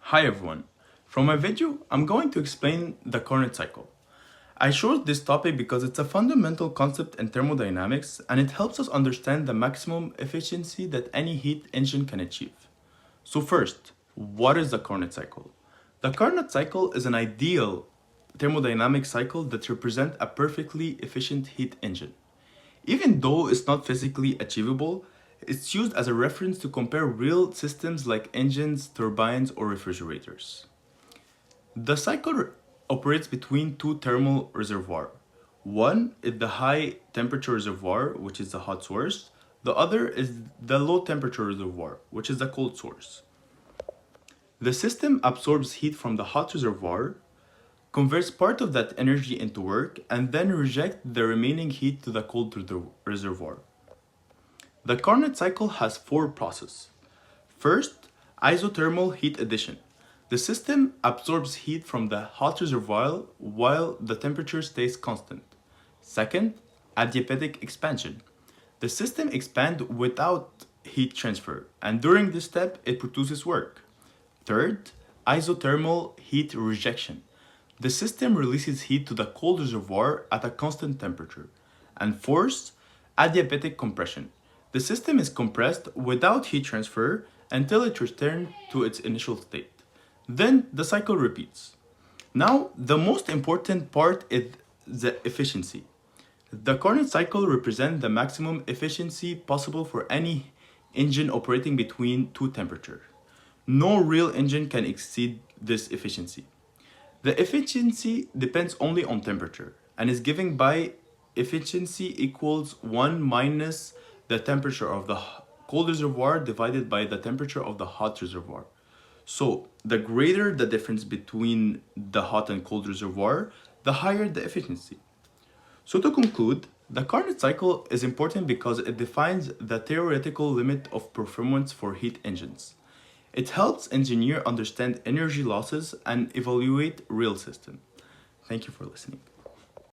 Hi everyone. From my video, I'm going to explain the Carnot cycle. I chose this topic because it's a fundamental concept in thermodynamics and it helps us understand the maximum efficiency that any heat engine can achieve. So first, what is the Carnot cycle? The Carnot cycle is an ideal thermodynamic cycle that represents a perfectly efficient heat engine. Even though it's not physically achievable, it's used as a reference to compare real systems like engines, turbines, or refrigerators. The cycle operates between two thermal reservoirs. One is the high temperature reservoir, which is the hot source. The other is the low temperature reservoir, which is the cold source. The system absorbs heat from the hot reservoir, converts part of that energy into work, and then rejects the remaining heat to the cold reservoir. The Carnot cycle has four processes. First, isothermal heat addition. The system absorbs heat from the hot reservoir while the temperature stays constant. Second, adiabatic expansion. The system expands without heat transfer, and during this step, it produces work. Third, isothermal heat rejection. The system releases heat to the cold reservoir at a constant temperature. And fourth, adiabatic compression. The system is compressed without heat transfer until it returns to its initial state. Then the cycle repeats. Now, the most important part is the efficiency. The Carnot cycle represents the maximum efficiency possible for any engine operating between two temperatures. No real engine can exceed this efficiency. The efficiency depends only on temperature and is given by efficiency equals 1 minus the temperature of the cold reservoir divided by the temperature of the hot reservoir. So the greater the difference between the hot and cold reservoir, the higher the efficiency. So to conclude, the Carnot cycle is important because it defines the theoretical limit of performance for heat engines. It helps engineers understand energy losses and evaluate real systems. Thank you for listening.